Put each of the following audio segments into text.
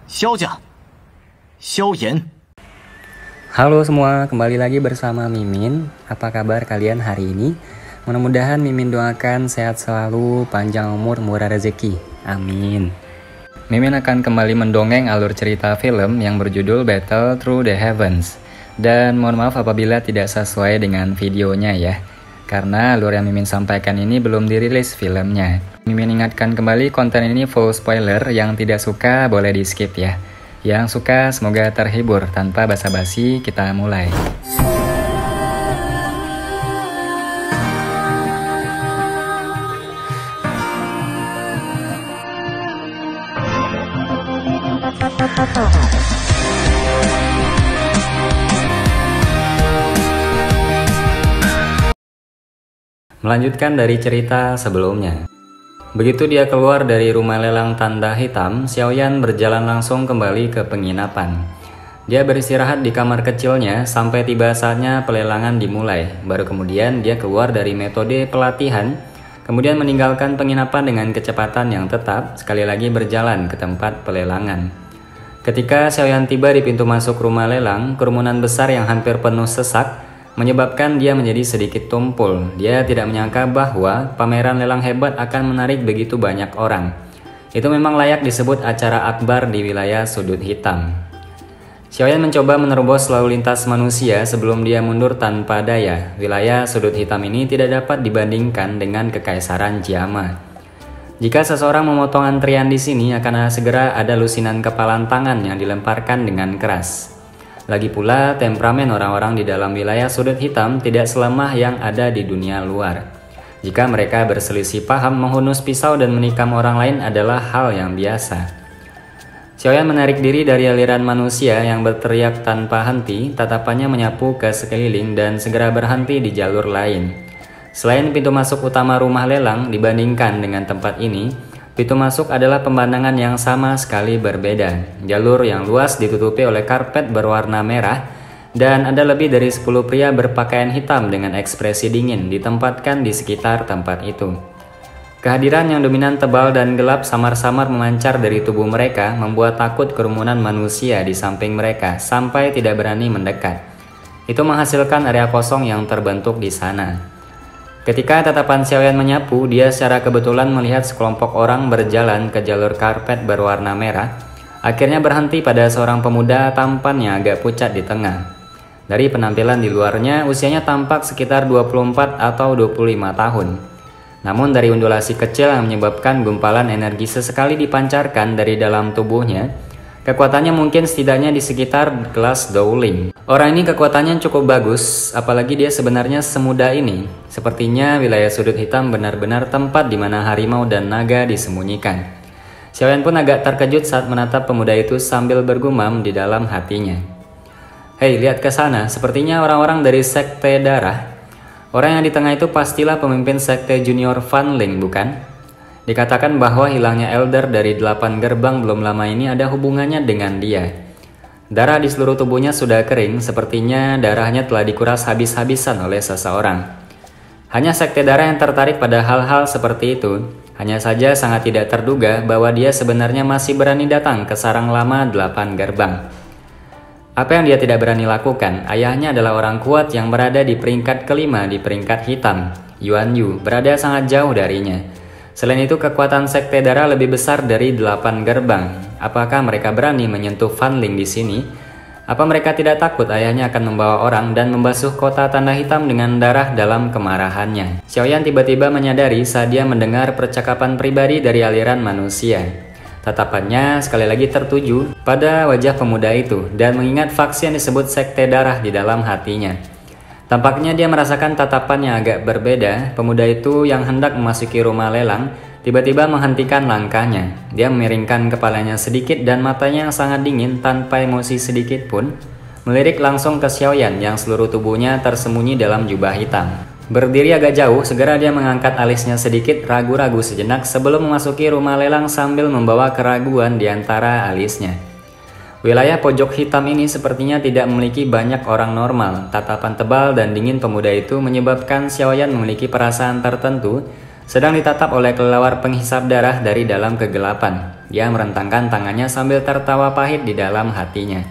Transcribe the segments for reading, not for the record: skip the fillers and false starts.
萧家，萧炎。 Halo semua, kembali lagi bersama Mimin. Apa kabar kalian hari ini? Mudah-mudahan Mimin doakan sehat selalu, panjang umur, murah rezeki. Amin. Mimin akan kembali mendongeng alur cerita film yang berjudul Battle Through the Heavens. Dan mohon maaf apabila tidak sesuai dengan videonya ya. Karena alur yang Mimin sampaikan ini belum dirilis filmnya. Mimin ingatkan kembali konten ini full spoiler, yang tidak suka boleh di skip ya. Yang suka semoga terhibur. Tanpa basa-basi kita mulai. Melanjutkan dari cerita sebelumnya. Begitu dia keluar dari rumah lelang tanda hitam, Xiaoyan berjalan langsung kembali ke penginapan. Dia beristirahat di kamar kecilnya sampai tiba saatnya pelelangan dimulai. Baru kemudian dia keluar dari metode pelatihan, kemudian meninggalkan penginapan dengan kecepatan yang tetap, sekali lagi berjalan ke tempat pelelangan. Ketika Xiaoyan tiba di pintu masuk rumah lelang, kerumunan besar yang hampir penuh sesak menyebabkan dia menjadi sedikit tumpul. Dia tidak menyangka bahwa pameran lelang hebat akan menarik begitu banyak orang. Itu memang layak disebut acara akbar di wilayah sudut hitam. Xiaoyan mencoba menerobos lalu lintas manusia sebelum dia mundur tanpa daya. Wilayah sudut hitam ini tidak dapat dibandingkan dengan kekaisaran Jiama. Jika seseorang memotong antrian di sini, akan segera ada lusinan kepalan tangan yang dilemparkan dengan keras. Lagi pula, temperamen orang-orang di dalam wilayah sudut hitam tidak selemah yang ada di dunia luar. Jika mereka berselisih paham, menghunus pisau dan menikam orang lain adalah hal yang biasa. Xiaoyan menarik diri dari aliran manusia yang berteriak tanpa henti, tatapannya menyapu ke sekeliling dan segera berhenti di jalur lain. Selain pintu masuk utama rumah lelang, dibandingkan dengan tempat ini, pintu masuk adalah pemandangan yang sama sekali berbeda. Jalur yang luas ditutupi oleh karpet berwarna merah, dan ada lebih dari 10 pria berpakaian hitam dengan ekspresi dingin ditempatkan di sekitar tempat itu. Kehadiran yang dominan tebal dan gelap samar-samar memancar dari tubuh mereka membuat takut kerumunan manusia di samping mereka sampai tidak berani mendekat. Itu menghasilkan area kosong yang terbentuk di sana. Ketika tatapan Xiaoyan menyapu, dia secara kebetulan melihat sekelompok orang berjalan ke jalur karpet berwarna merah. Akhirnya berhenti pada seorang pemuda tampannya agak pucat di tengah. Dari penampilan di luarnya, usianya tampak sekitar 24 atau 25 tahun. Namun dari undulasi kecil yang menyebabkan gumpalan energi sesekali dipancarkan dari dalam tubuhnya, kekuatannya mungkin setidaknya di sekitar kelas Dowling. Orang ini kekuatannya cukup bagus, apalagi dia sebenarnya semuda ini. Sepertinya wilayah sudut hitam benar-benar tempat di mana harimau dan naga disembunyikan. Xiaoyan pun agak terkejut saat menatap pemuda itu sambil bergumam di dalam hatinya. Hei, lihat ke sana, sepertinya orang-orang dari sekte darah. Orang yang di tengah itu pastilah pemimpin sekte junior Fanling, bukan? Dikatakan bahwa hilangnya Elder dari 8 gerbang belum lama ini ada hubungannya dengan dia. Darah di seluruh tubuhnya sudah kering, sepertinya darahnya telah dikuras habis-habisan oleh seseorang. Hanya sekte darah yang tertarik pada hal-hal seperti itu. Hanya saja sangat tidak terduga bahwa dia sebenarnya masih berani datang ke sarang lama 8 gerbang. Apa yang dia tidak berani lakukan? Ayahnya adalah orang kuat yang berada di peringkat kelima di peringkat hitam. Yuan Yu berada sangat jauh darinya. Selain itu, kekuatan sekte darah lebih besar dari 8 gerbang. Apakah mereka berani menyentuh Fanling di sini? Apa mereka tidak takut ayahnya akan membawa orang dan membasuh kota tanda hitam dengan darah dalam kemarahannya? Xiaoyan tiba-tiba menyadari saat dia mendengar percakapan pribadi dari aliran manusia. Tatapannya sekali lagi tertuju pada wajah pemuda itu dan mengingat faksi yang disebut sekte darah di dalam hatinya. Tampaknya dia merasakan tatapan yang agak berbeda. Pemuda itu yang hendak memasuki rumah lelang tiba-tiba menghentikan langkahnya. Dia memiringkan kepalanya sedikit dan matanya yang sangat dingin tanpa emosi sedikit pun melirik langsung ke Xiaoyan yang seluruh tubuhnya tersembunyi dalam jubah hitam. Berdiri agak jauh, segera dia mengangkat alisnya sedikit, ragu-ragu sejenak sebelum memasuki rumah lelang sambil membawa keraguan di antara alisnya. Wilayah pojok hitam ini sepertinya tidak memiliki banyak orang normal. Tatapan tebal dan dingin pemuda itu menyebabkan Xiaoyan memiliki perasaan tertentu sedang ditatap oleh kelelawar penghisap darah dari dalam kegelapan. Dia merentangkan tangannya sambil tertawa pahit di dalam hatinya.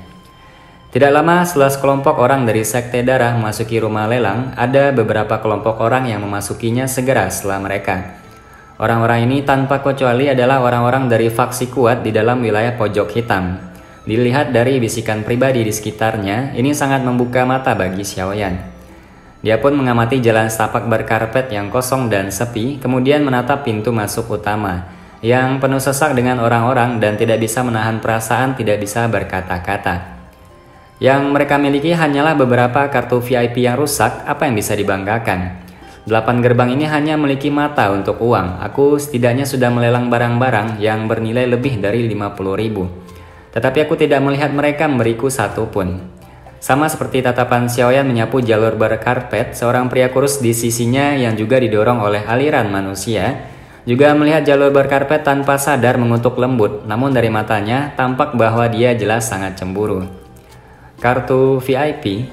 Tidak lama setelah sekelompok orang dari sekte darah memasuki rumah lelang, ada beberapa kelompok orang yang memasukinya segera setelah mereka. Orang-orang ini tanpa kecuali adalah orang-orang dari faksi kuat di dalam wilayah pojok hitam. Dilihat dari bisikan pribadi di sekitarnya, ini sangat membuka mata bagi Xiaoyan. Dia pun mengamati jalan setapak berkarpet yang kosong dan sepi, kemudian menatap pintu masuk utama, yang penuh sesak dengan orang-orang dan tidak bisa menahan perasaan tidak bisa berkata-kata. Yang mereka miliki hanyalah beberapa kartu VIP yang rusak, apa yang bisa dibanggakan? 8 gerbang ini hanya memiliki mata untuk uang. Aku setidaknya sudah melelang barang-barang yang bernilai lebih dari 50.000. Tetapi aku tidak melihat mereka memberiku satu pun. Sama seperti tatapan Xiaoyan menyapu jalur berkarpet, seorang pria kurus di sisinya yang juga didorong oleh aliran manusia, juga melihat jalur berkarpet tanpa sadar mengutuk lembut, namun dari matanya tampak bahwa dia jelas sangat cemburu. Kartu VIP.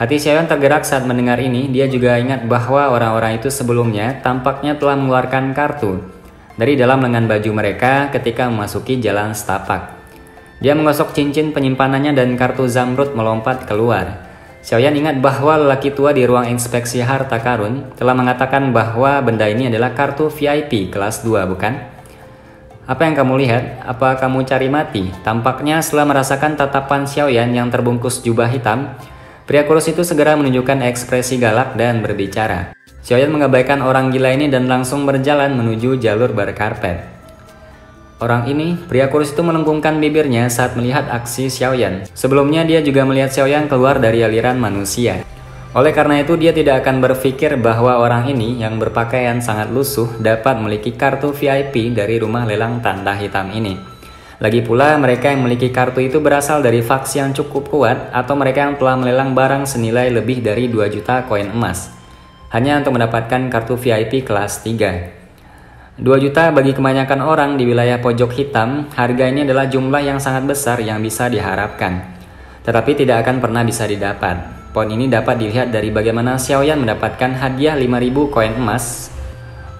Hati Xiaoyan tergerak saat mendengar ini. Dia juga ingat bahwa orang-orang itu sebelumnya tampaknya telah mengeluarkan kartu dari dalam lengan baju mereka ketika memasuki jalan setapak. Dia menggosok cincin penyimpanannya dan kartu zamrud melompat keluar. Xiaoyan ingat bahwa lelaki tua di ruang inspeksi harta karun telah mengatakan bahwa benda ini adalah kartu VIP kelas 2, bukan? Apa yang kamu lihat? Apa kamu cari mati? Tampaknya setelah merasakan tatapan Xiaoyan yang terbungkus jubah hitam, pria kurus itu segera menunjukkan ekspresi galak dan berbicara. Xiaoyan mengabaikan orang gila ini dan langsung berjalan menuju jalur berkarpet. Orang ini, pria kurus itu melengkungkan bibirnya saat melihat aksi Xiaoyan. Sebelumnya dia juga melihat Xiaoyan keluar dari aliran manusia. Oleh karena itu dia tidak akan berpikir bahwa orang ini yang berpakaian sangat lusuh dapat memiliki kartu VIP dari rumah lelang tanda hitam ini. Lagi pula mereka yang memiliki kartu itu berasal dari faksi yang cukup kuat atau mereka yang telah melelang barang senilai lebih dari 2 juta koin emas hanya untuk mendapatkan kartu VIP kelas 3. 2 juta bagi kebanyakan orang di wilayah pojok hitam, harga ini adalah jumlah yang sangat besar yang bisa diharapkan, tetapi tidak akan pernah bisa didapat. Poin ini dapat dilihat dari bagaimana Xiaoyan mendapatkan hadiah 5.000 koin emas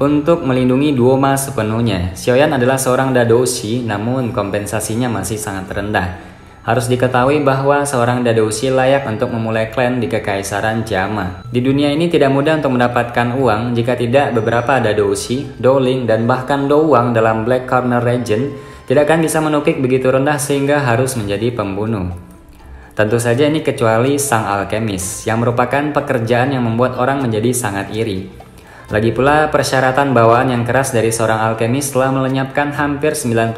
untuk melindungi Duoma sepenuhnya. Xiaoyan adalah seorang dadoushi, namun kompensasinya masih sangat rendah. Harus diketahui bahwa seorang dadoushi layak untuk memulai klan di Kekaisaran Jama. Di dunia ini tidak mudah untuk mendapatkan uang jika tidak beberapa dadoushi, douling, dan bahkan douang dalam Black Corner Region tidak akan bisa menukik begitu rendah sehingga harus menjadi pembunuh. Tentu saja ini kecuali sang alkemis, yang merupakan pekerjaan yang membuat orang menjadi sangat iri. Lagi pula persyaratan bawaan yang keras dari seorang alkemis telah melenyapkan hampir 90%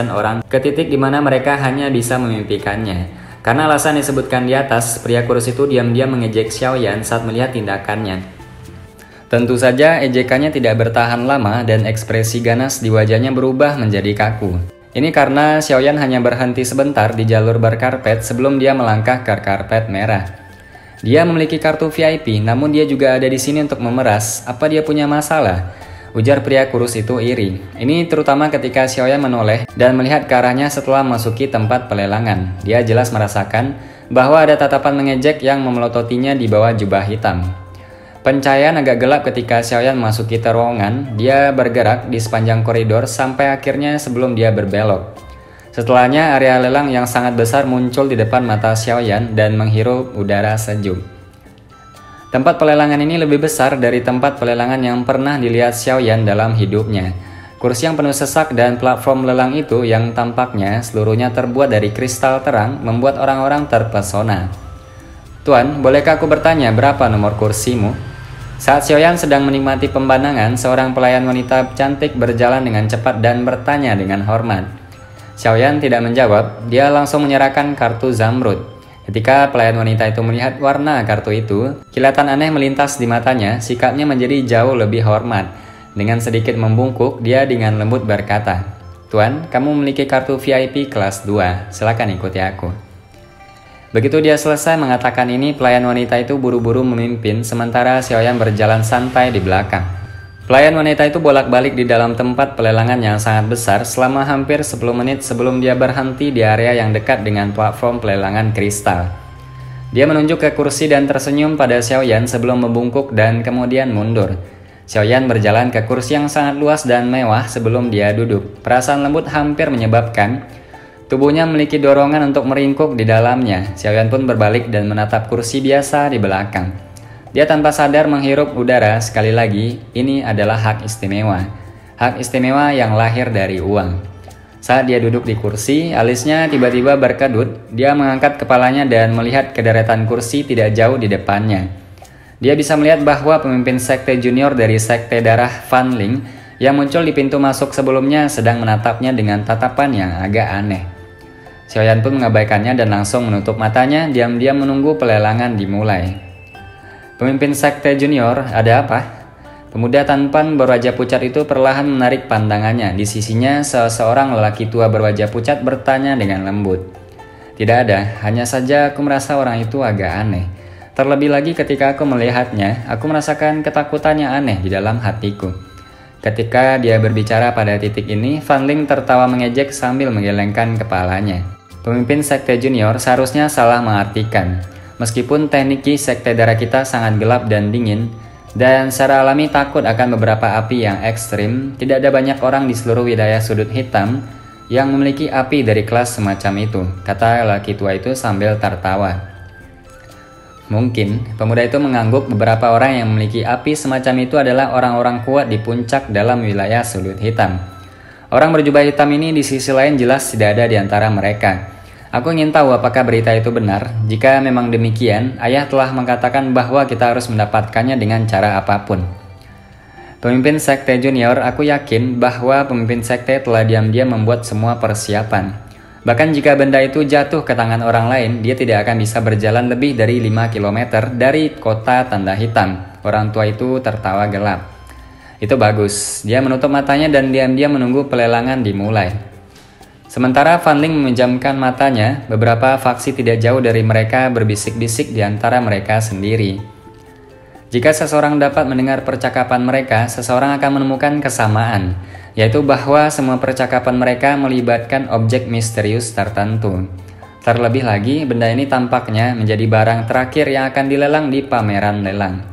orang ke titik di mana mereka hanya bisa memimpikannya. Karena alasan disebutkan di atas, pria kurus itu diam-diam mengejek Xiaoyan saat melihat tindakannya. Tentu saja ejekannya tidak bertahan lama dan ekspresi ganas di wajahnya berubah menjadi kaku. Ini karena Xiaoyan hanya berhenti sebentar di jalur berkarpet sebelum dia melangkah ke karpet merah. Dia memiliki kartu VIP, namun dia juga ada di sini untuk memeras. Apa dia punya masalah? Ujar pria kurus itu iri. Ini terutama ketika Xiaoyan menoleh dan melihat ke arahnya setelah memasuki tempat pelelangan. Dia jelas merasakan bahwa ada tatapan mengejek yang memelototinya di bawah jubah hitam. Pencahayaan agak gelap ketika Xiaoyan memasuki terowongan. Dia bergerak di sepanjang koridor sampai akhirnya sebelum dia berbelok. Setelahnya area lelang yang sangat besar muncul di depan mata Xiaoyan dan menghirup udara sejuk. Tempat pelelangan ini lebih besar dari tempat pelelangan yang pernah dilihat Xiaoyan dalam hidupnya. Kursi yang penuh sesak dan platform lelang itu yang tampaknya seluruhnya terbuat dari kristal terang membuat orang-orang terpesona. "Tuan, bolehkah aku bertanya berapa nomor kursimu?" Saat Xiaoyan sedang menikmati pemandangan, seorang pelayan wanita cantik berjalan dengan cepat dan bertanya dengan hormat. Xiaoyan tidak menjawab, dia langsung menyerahkan kartu zamrud. Ketika pelayan wanita itu melihat warna kartu itu, kilatan aneh melintas di matanya, sikapnya menjadi jauh lebih hormat. Dengan sedikit membungkuk, dia dengan lembut berkata, "Tuan, kamu memiliki kartu VIP kelas 2, silakan ikuti aku." Begitu dia selesai mengatakan ini, pelayan wanita itu buru-buru memimpin, sementara Xiaoyan berjalan santai di belakang. Pelayan wanita itu bolak-balik di dalam tempat pelelangan yang sangat besar selama hampir 10 menit sebelum dia berhenti di area yang dekat dengan platform pelelangan kristal. Dia menunjuk ke kursi dan tersenyum pada Xiaoyan sebelum membungkuk dan kemudian mundur. Xiaoyan berjalan ke kursi yang sangat luas dan mewah sebelum dia duduk. Perasaan lembut hampir menyebabkan tubuhnya memiliki dorongan untuk meringkuk di dalamnya. Xiaoyan pun berbalik dan menatap kursi biasa di belakang. Dia tanpa sadar menghirup udara. Sekali lagi, ini adalah hak istimewa. Hak istimewa yang lahir dari uang. Saat dia duduk di kursi, alisnya tiba-tiba berkedut. Dia mengangkat kepalanya dan melihat ke deretan kursi tidak jauh di depannya. Dia bisa melihat bahwa pemimpin sekte junior dari sekte darah Fan Ling yang muncul di pintu masuk sebelumnya sedang menatapnya dengan tatapan yang agak aneh. Xiaoyan pun mengabaikannya dan langsung menutup matanya, diam-diam menunggu pelelangan dimulai. Pemimpin sekte junior, ada apa? Pemuda tampan berwajah pucat itu perlahan menarik pandangannya. Di sisinya seseorang lelaki tua berwajah pucat bertanya dengan lembut. Tidak ada, hanya saja aku merasa orang itu agak aneh. Terlebih lagi ketika aku melihatnya, aku merasakan ketakutannya aneh di dalam hatiku. Ketika dia berbicara pada titik ini, Fan Ling tertawa mengejek sambil menggelengkan kepalanya. Pemimpin sekte junior seharusnya salah mengartikan. Meskipun teknik sekte darah kita sangat gelap dan dingin, dan secara alami takut akan beberapa api yang ekstrim, tidak ada banyak orang di seluruh wilayah sudut hitam yang memiliki api dari kelas semacam itu, kata lelaki tua itu sambil tertawa. Mungkin, pemuda itu mengangguk beberapa orang yang memiliki api semacam itu adalah orang-orang kuat di puncak dalam wilayah sudut hitam. Orang berjubah hitam ini di sisi lain jelas tidak ada di antara mereka. Aku ingin tahu apakah berita itu benar. Jika memang demikian, ayah telah mengatakan bahwa kita harus mendapatkannya dengan cara apapun. Pemimpin sekte junior, aku yakin bahwa pemimpin sekte telah diam-diam membuat semua persiapan. Bahkan jika benda itu jatuh ke tangan orang lain, dia tidak akan bisa berjalan lebih dari 5 km dari kota tanda hitam. Orang tua itu tertawa gelap. Itu bagus. Dia menutup matanya dan diam-diam menunggu pelelangan dimulai. Sementara Fan Ling memejamkan matanya, beberapa faksi tidak jauh dari mereka berbisik-bisik di antara mereka sendiri. Jika seseorang dapat mendengar percakapan mereka, seseorang akan menemukan kesamaan, yaitu bahwa semua percakapan mereka melibatkan objek misterius tertentu. Terlebih lagi, benda ini tampaknya menjadi barang terakhir yang akan dilelang di pameran lelang.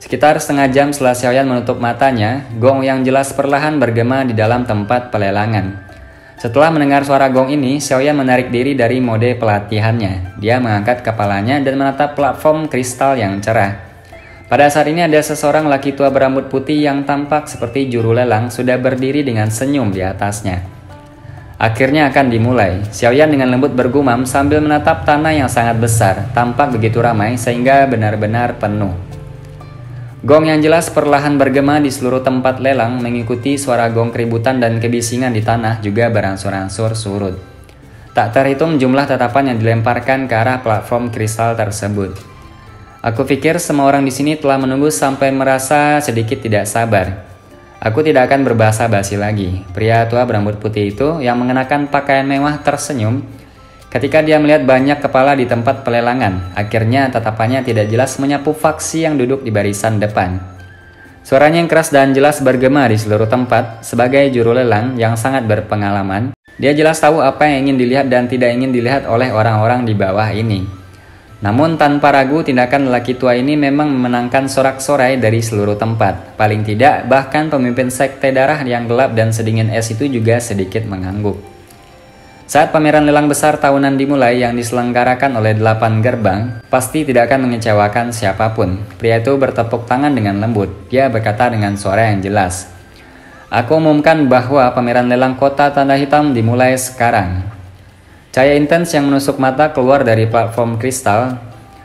Sekitar setengah jam setelah Xiaoyan menutup matanya, gong yang jelas perlahan bergema di dalam tempat pelelangan. Setelah mendengar suara gong ini, Xiaoyan menarik diri dari mode pelatihannya. Dia mengangkat kepalanya dan menatap platform kristal yang cerah. Pada saat ini ada seseorang laki tua berambut putih yang tampak seperti juru lelang sudah berdiri dengan senyum di atasnya. Akhirnya akan dimulai. Xiaoyan dengan lembut bergumam sambil menatap tanah yang sangat besar, tampak begitu ramai sehingga benar-benar penuh. Gong yang jelas perlahan bergema di seluruh tempat lelang, mengikuti suara gong keributan dan kebisingan di tanah juga beransur-ansur surut. Tak terhitung jumlah tatapan yang dilemparkan ke arah platform kristal tersebut. Aku pikir semua orang di sini telah menunggu sampai merasa sedikit tidak sabar. Aku tidak akan berbahasa basi lagi. Pria tua berambut putih itu yang mengenakan pakaian mewah tersenyum ketika dia melihat banyak kepala di tempat pelelangan. Akhirnya tatapannya tidak jelas menyapu faksi yang duduk di barisan depan. Suaranya yang keras dan jelas bergema di seluruh tempat. Sebagai juru lelang yang sangat berpengalaman, dia jelas tahu apa yang ingin dilihat dan tidak ingin dilihat oleh orang-orang di bawah ini. Namun tanpa ragu, tindakan lelaki tua ini memang memenangkan sorak-sorai dari seluruh tempat. Paling tidak, bahkan pemimpin sekte darah yang gelap dan sedingin es itu juga sedikit mengangguk. Saat pameran lelang besar tahunan dimulai yang diselenggarakan oleh 8 gerbang, pasti tidak akan mengecewakan siapapun. Pria itu bertepuk tangan dengan lembut. Dia berkata dengan suara yang jelas, "Aku umumkan bahwa pameran lelang kota tanda hitam dimulai sekarang." Cahaya intens yang menusuk mata keluar dari platform kristal.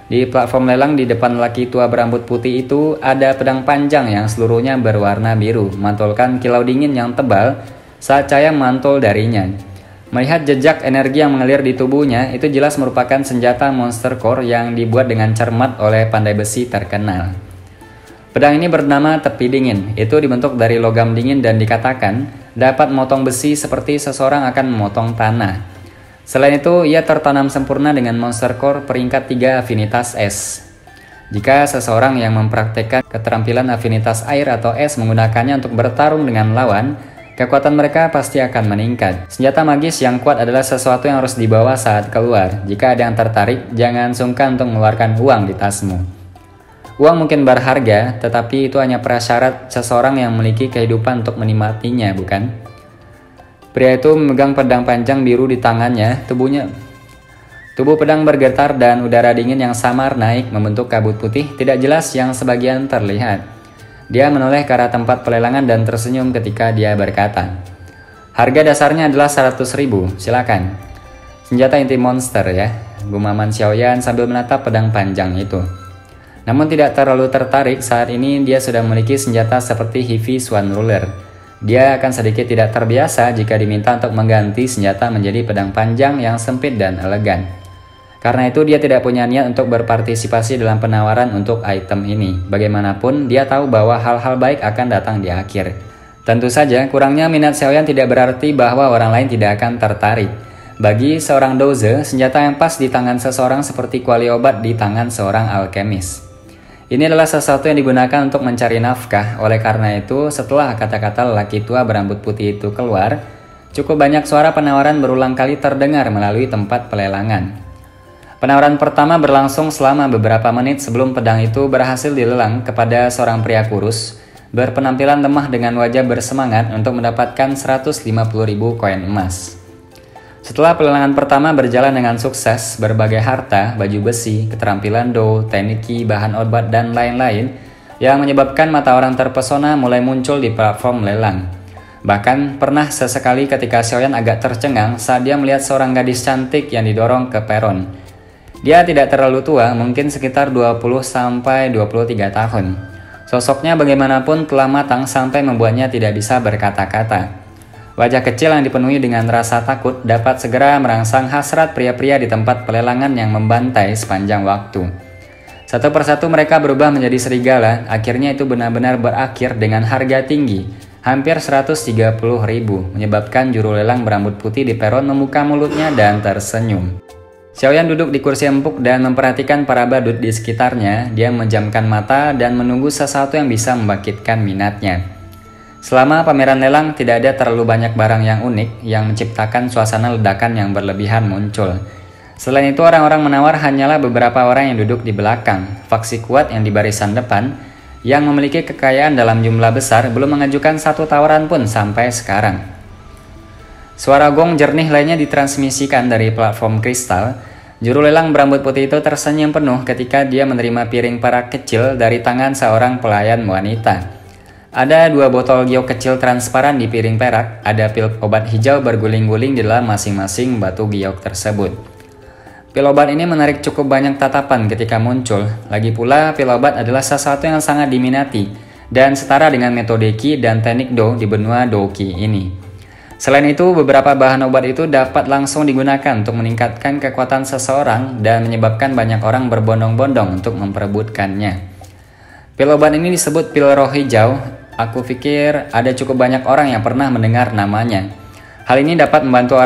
Di platform lelang di depan laki tua berambut putih itu ada pedang panjang yang seluruhnya berwarna biru, memantulkan kilau dingin yang tebal saat cahaya memantul darinya. Melihat jejak energi yang mengalir di tubuhnya, itu jelas merupakan senjata Monster Core yang dibuat dengan cermat oleh pandai besi terkenal. Pedang ini bernama Tepi Dingin. Itu dibentuk dari logam dingin dan dikatakan dapat memotong besi seperti seseorang akan memotong tanah. Selain itu, ia tertanam sempurna dengan Monster Core peringkat 3 afinitas es. Jika seseorang yang mempraktekkan keterampilan afinitas air atau es menggunakannya untuk bertarung dengan lawan, kekuatan mereka pasti akan meningkat. Senjata magis yang kuat adalah sesuatu yang harus dibawa saat keluar. Jika ada yang tertarik, jangan sungkan untuk mengeluarkan uang di tasmu. Uang mungkin berharga, tetapi itu hanya prasyarat seseorang yang memiliki kehidupan untuk menikmatinya, bukan? Pria itu memegang pedang panjang biru di tangannya, tubuh pedang bergetar dan udara dingin yang samar naik membentuk kabut putih tidak jelas yang sebagian terlihat. Dia menoleh ke arah tempat pelelangan dan tersenyum ketika dia berkata, "Harga dasarnya adalah 100.000, silakan." "Senjata inti monster ya," gumaman Xiaoyan sambil menatap pedang panjang itu. Namun tidak terlalu tertarik, saat ini dia sudah memiliki senjata seperti Heavy Swan Ruler. Dia akan sedikit tidak terbiasa jika diminta untuk mengganti senjata menjadi pedang panjang yang sempit dan elegan. Karena itu dia tidak punya niat untuk berpartisipasi dalam penawaran untuk item ini. Bagaimanapun dia tahu bahwa hal-hal baik akan datang di akhir. Tentu saja kurangnya minat Xiaoyan tidak berarti bahwa orang lain tidak akan tertarik. Bagi seorang doze, senjata yang pas di tangan seseorang seperti kuali obat di tangan seorang alkemis. Ini adalah sesuatu yang digunakan untuk mencari nafkah. Oleh karena itu, setelah kata-kata lelaki tua berambut putih itu keluar, cukup banyak suara penawaran berulang kali terdengar melalui tempat pelelangan. Penawaran pertama berlangsung selama beberapa menit sebelum pedang itu berhasil dilelang kepada seorang pria kurus, berpenampilan lemah dengan wajah bersemangat untuk mendapatkan 150.000 koin emas. Setelah pelelangan pertama berjalan dengan sukses, berbagai harta, baju besi, keterampilan do, teknik ki, bahan obat, dan lain-lain yang menyebabkan mata orang terpesona mulai muncul di platform lelang. Bahkan pernah sesekali ketika Xiaoyan agak tercengang saat dia melihat seorang gadis cantik yang didorong ke peron. Dia tidak terlalu tua, mungkin sekitar 20-23 tahun. Sosoknya bagaimanapun telah matang sampai membuatnya tidak bisa berkata-kata. Wajah kecil yang dipenuhi dengan rasa takut dapat segera merangsang hasrat pria-pria di tempat pelelangan yang membantai sepanjang waktu. Satu persatu mereka berubah menjadi serigala, akhirnya itu benar-benar berakhir dengan harga tinggi, hampir 130.000, menyebabkan juru lelang berambut putih di peron membuka mulutnya dan tersenyum. Xiaoyan duduk di kursi empuk dan memperhatikan para badut di sekitarnya. Dia menjamkan mata dan menunggu sesuatu yang bisa membangkitkan minatnya. Selama pameran lelang tidak ada terlalu banyak barang yang unik yang menciptakan suasana ledakan yang berlebihan muncul. Selain itu orang-orang menawar hanyalah beberapa orang yang duduk di belakang. Faksi kuat yang di barisan depan yang memiliki kekayaan dalam jumlah besar belum mengajukan satu tawaran pun sampai sekarang. Suara gong jernih lainnya ditransmisikan dari platform kristal. Juru lelang berambut putih itu tersenyum penuh ketika dia menerima piring perak kecil dari tangan seorang pelayan wanita. Ada 2 botol giok kecil transparan di piring perak, ada pil obat hijau berguling-guling di dalam masing-masing batu giok tersebut. Pil obat ini menarik cukup banyak tatapan ketika muncul, lagi pula pil obat adalah sesuatu yang sangat diminati, dan setara dengan metode Qi dan teknik Do di benua Doqi ini. Selain itu, beberapa bahan obat itu dapat langsung digunakan untuk meningkatkan kekuatan seseorang dan menyebabkan banyak orang berbondong-bondong untuk memperebutkannya. Pil obat ini disebut pil roh hijau. Aku pikir ada cukup banyak orang yang pernah mendengar namanya. Hal ini dapat membantu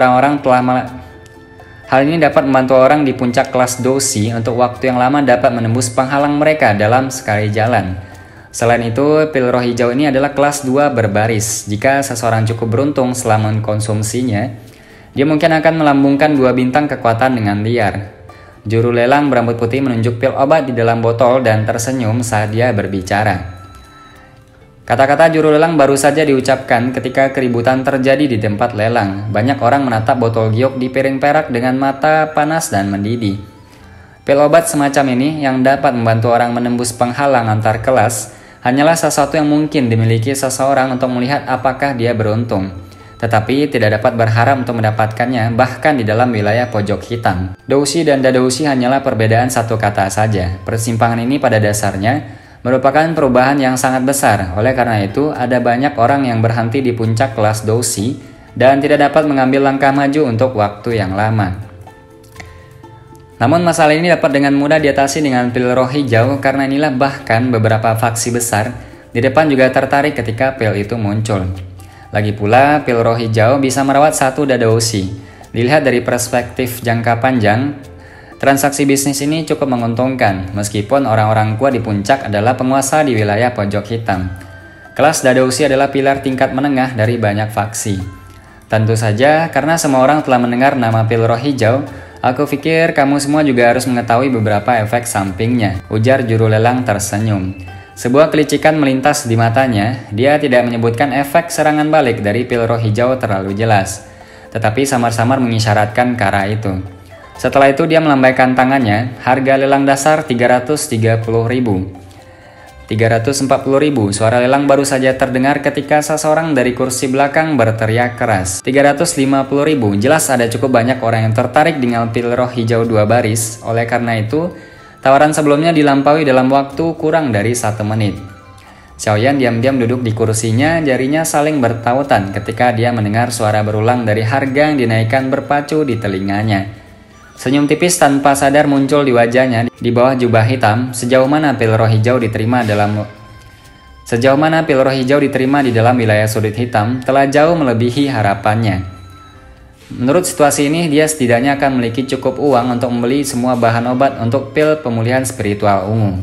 orang di puncak kelas dosi untuk waktu yang lama dapat menembus penghalang mereka dalam sekali jalan. Selain itu, pil roh hijau ini adalah kelas 2 berbaris. Jika seseorang cukup beruntung selama mengkonsumsinya, dia mungkin akan melambungkan 2 bintang kekuatan dengan liar. Juru lelang berambut putih menunjuk pil obat di dalam botol dan tersenyum saat dia berbicara. Kata-kata juru lelang baru saja diucapkan ketika keributan terjadi di tempat lelang. Banyak orang menatap botol giok di piring perak dengan mata panas dan mendidih. Pil obat semacam ini yang dapat membantu orang menembus penghalang antar kelas hanyalah sesuatu yang mungkin dimiliki seseorang untuk melihat apakah dia beruntung. Tetapi tidak dapat berharap untuk mendapatkannya bahkan di dalam wilayah pojok hitam. Doushi dan dadoushi hanyalah perbedaan satu kata saja. Persimpangan ini pada dasarnya merupakan perubahan yang sangat besar. Oleh karena itu, ada banyak orang yang berhenti di puncak kelas doushi dan tidak dapat mengambil langkah maju untuk waktu yang lama. Namun masalah ini dapat dengan mudah diatasi dengan pil roh hijau karena inilah bahkan beberapa faksi besar di depan juga tertarik ketika pil itu muncul. Lagi pula, pil roh hijau bisa merawat satu dadoushi. Dilihat dari perspektif jangka panjang, transaksi bisnis ini cukup menguntungkan, meskipun orang-orang kuat di puncak adalah penguasa di wilayah pojok hitam. Kelas dadoushi adalah pilar tingkat menengah dari banyak faksi. Tentu saja, karena semua orang telah mendengar nama pil roh hijau, Aku pikir kamu semua juga harus mengetahui beberapa efek sampingnya, ujar juru lelang tersenyum. Sebuah kelicikan melintas di matanya. Dia tidak menyebutkan efek serangan balik dari pil roh hijau terlalu jelas, tetapi samar-samar mengisyaratkan ke arah itu. Setelah itu dia melambaikan tangannya. Harga lelang dasar 330.000. 340.000. Suara lelang baru saja terdengar ketika seseorang dari kursi belakang berteriak keras. 350.000. Jelas ada cukup banyak orang yang tertarik dengan pil roh hijau 2 baris. Oleh karena itu, tawaran sebelumnya dilampaui dalam waktu kurang dari 1 menit. Xiaoyan diam-diam duduk di kursinya, jarinya saling bertautan ketika dia mendengar suara berulang dari harga yang dinaikkan berpacu di telinganya. Senyum tipis tanpa sadar muncul di wajahnya di bawah jubah hitam. Sejauh mana pil roh hijau diterima di dalam wilayah sudut hitam telah jauh melebihi harapannya. Menurut situasi ini, dia setidaknya akan memiliki cukup uang untuk membeli semua bahan obat untuk pil pemulihan spiritual ungu.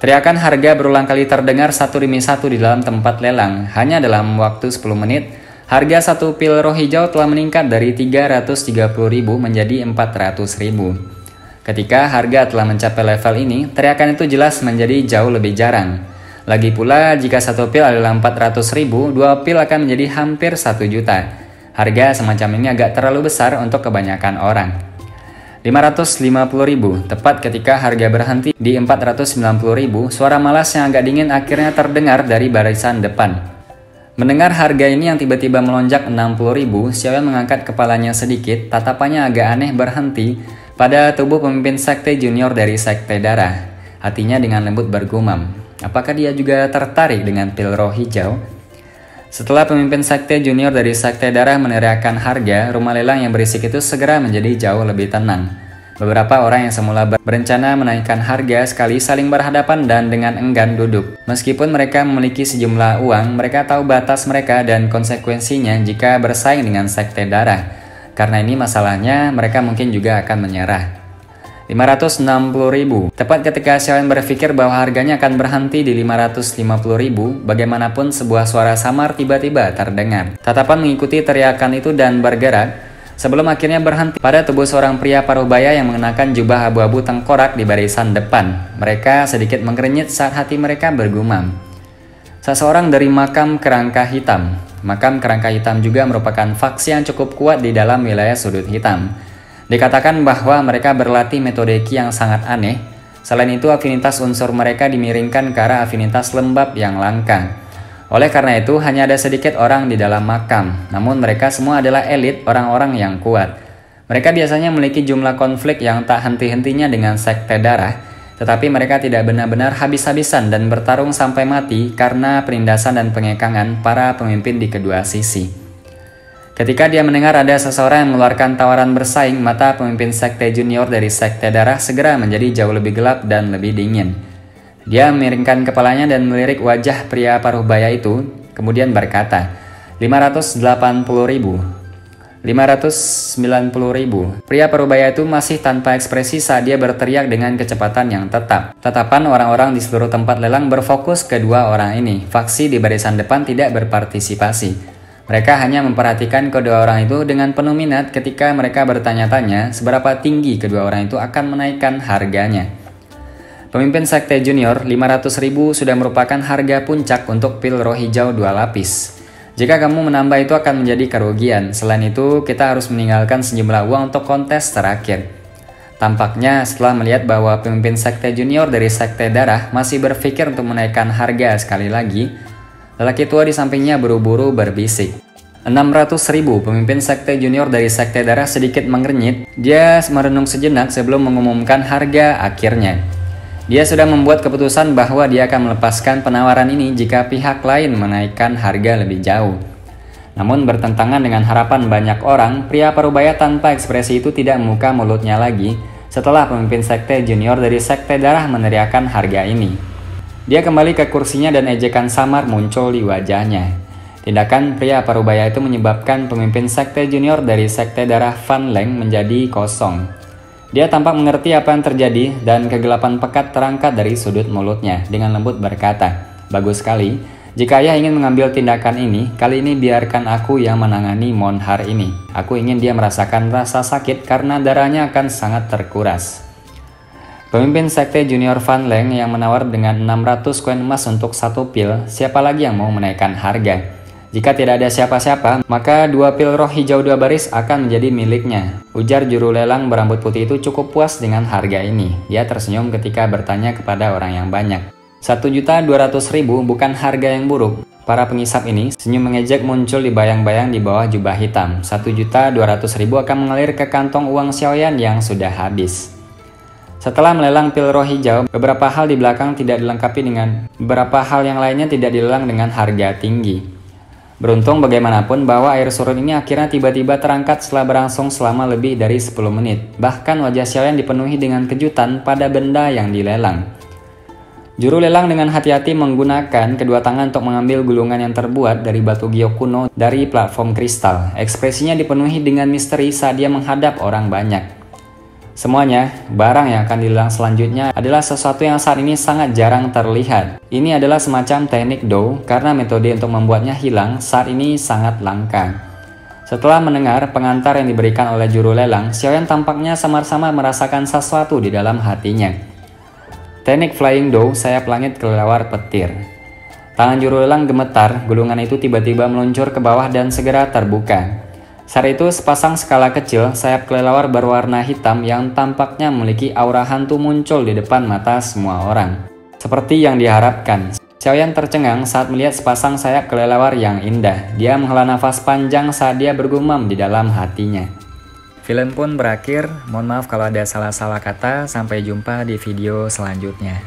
Teriakan harga berulang kali terdengar satu demi satu di dalam tempat lelang. Hanya dalam waktu 10 menit, harga satu pil roh hijau telah meningkat dari 330.000 menjadi 400.000. Ketika harga telah mencapai level ini, teriakan itu jelas menjadi jauh lebih jarang. Lagi pula, jika satu pil adalah 400.000, 2 pil akan menjadi hampir 1 juta. Harga semacam ini agak terlalu besar untuk kebanyakan orang. 550.000. Tepat ketika harga berhenti di 490.000, suara malas yang agak dingin akhirnya terdengar dari barisan depan. Mendengar harga ini yang tiba-tiba melonjak 60.000, Xiaoyan mengangkat kepalanya sedikit. Tatapannya agak aneh berhenti pada tubuh pemimpin sekte junior dari sekte darah. Hatinya dengan lembut bergumam, apakah dia juga tertarik dengan pil roh hijau? Setelah pemimpin sekte junior dari sekte darah meneriakkan harga, rumah lelang yang berisik itu segera menjadi jauh lebih tenang. Beberapa orang yang semula berencana menaikkan harga sekali saling berhadapan dan dengan enggan duduk. Meskipun mereka memiliki sejumlah uang, mereka tahu batas mereka dan konsekuensinya jika bersaing dengan sekte darah. Karena ini masalahnya, mereka mungkin juga akan menyerah. 560.000. Tepat ketika Xiaoyan berpikir bahwa harganya akan berhenti di 550.000, bagaimanapun sebuah suara samar tiba-tiba terdengar. Tatapan mengikuti teriakan itu dan bergerak, sebelum akhirnya berhenti pada tubuh seorang pria paruhbaya yang mengenakan jubah abu-abu tengkorak di barisan depan. Mereka sedikit mengernyit saat hati mereka bergumam. Seseorang dari makam kerangka hitam. Makam kerangka hitam juga merupakan faksi yang cukup kuat di dalam wilayah sudut hitam. Dikatakan bahwa mereka berlatih metode Qi yang sangat aneh. Selain itu, afinitas unsur mereka dimiringkan ke arah afinitas lembab yang langka. Oleh karena itu, hanya ada sedikit orang di dalam makam, namun mereka semua adalah elit, orang-orang yang kuat. Mereka biasanya memiliki jumlah konflik yang tak henti-hentinya dengan sekte darah, tetapi mereka tidak benar-benar habis-habisan dan bertarung sampai mati karena penindasan dan pengekangan para pemimpin di kedua sisi. Ketika dia mendengar ada seseorang yang mengeluarkan tawaran bersaing, mata pemimpin sekte junior dari sekte darah segera menjadi jauh lebih gelap dan lebih dingin. Dia memiringkan kepalanya dan melirik wajah pria paruhbaya itu, kemudian berkata, 580.000. 590.000. Pria paruhbaya itu masih tanpa ekspresi saat dia berteriak dengan kecepatan yang tetap. Tatapan orang-orang di seluruh tempat lelang berfokus ke dua orang ini. Faksi di barisan depan tidak berpartisipasi. Mereka hanya memperhatikan kedua orang itu dengan penuh minat ketika mereka bertanya-tanya seberapa tinggi kedua orang itu akan menaikkan harganya. Pemimpin sekte junior, 500.000 sudah merupakan harga puncak untuk pil roh hijau 2 lapis. Jika kamu menambah itu akan menjadi kerugian. Selain itu, kita harus meninggalkan sejumlah uang untuk kontes terakhir. Tampaknya setelah melihat bahwa pemimpin sekte junior dari sekte darah masih berpikir untuk menaikkan harga sekali lagi, lelaki tua di sampingnya buru-buru berbisik. 600.000. Pemimpin sekte junior dari sekte darah sedikit mengernyit. Dia merenung sejenak sebelum mengumumkan harga akhirnya. Dia sudah membuat keputusan bahwa dia akan melepaskan penawaran ini jika pihak lain menaikkan harga lebih jauh. Namun bertentangan dengan harapan banyak orang, pria parubaya tanpa ekspresi itu tidak membuka mulutnya lagi setelah pemimpin sekte junior dari sekte darah meneriakkan harga ini. Dia kembali ke kursinya dan ejekan samar muncul di wajahnya. Tindakan pria parubaya itu menyebabkan pemimpin sekte junior dari sekte darah Fan Leng menjadi kosong. Dia tampak mengerti apa yang terjadi dan kegelapan pekat terangkat dari sudut mulutnya dengan lembut berkata, "Bagus sekali. Jika ayah ingin mengambil tindakan ini, kali ini biarkan aku yang menangani Monhar ini. Aku ingin dia merasakan rasa sakit karena darahnya akan sangat terkuras. Pemimpin sekte Junior Van Leng yang menawar dengan 600 koin emas untuk 1 pil, siapa lagi yang mau menaikkan harga? Jika tidak ada siapa-siapa, maka 2 pil roh hijau 2 baris akan menjadi miliknya. Ujar juru lelang berambut putih itu cukup puas dengan harga ini. Dia tersenyum ketika bertanya kepada orang yang banyak. 1.200.000 bukan harga yang buruk. Para pengisap ini senyum mengejek muncul di bayang-bayang di bawah jubah hitam. 1.200.000 akan mengalir ke kantong uang Xiaoyan yang sudah habis. Setelah melelang pil roh hijau, beberapa hal di belakang tidak dilengkapi dengan beberapa hal yang lainnya tidak dilelang dengan harga tinggi. Beruntung bagaimanapun bahwa air surut ini akhirnya tiba-tiba terangkat setelah berlangsung selama lebih dari 10 menit. Bahkan wajah Xiaoyan dipenuhi dengan kejutan pada benda yang dilelang. Juru lelang dengan hati-hati menggunakan kedua tangan untuk mengambil gulungan yang terbuat dari batu giok kuno dari platform kristal. Ekspresinya dipenuhi dengan misteri saat dia menghadap orang banyak. Semuanya, barang yang akan dilelang selanjutnya adalah sesuatu yang saat ini sangat jarang terlihat. Ini adalah semacam teknik Dou karena metode untuk membuatnya hilang saat ini sangat langka. Setelah mendengar pengantar yang diberikan oleh juru lelang, Xiaoyan tampaknya samar-samar merasakan sesuatu di dalam hatinya. Teknik Flying Dou, sayap langit kelelawar petir. Tangan juru lelang gemetar, gulungan itu tiba-tiba meluncur ke bawah dan segera terbuka. Saat itu sepasang skala kecil sayap kelelawar berwarna hitam yang tampaknya memiliki aura hantu muncul di depan mata semua orang. Seperti yang diharapkan, Xiaoyan tercengang saat melihat sepasang sayap kelelawar yang indah. Dia menghela nafas panjang saat dia bergumam di dalam hatinya. Film pun berakhir, mohon maaf kalau ada salah-salah kata, sampai jumpa di video selanjutnya.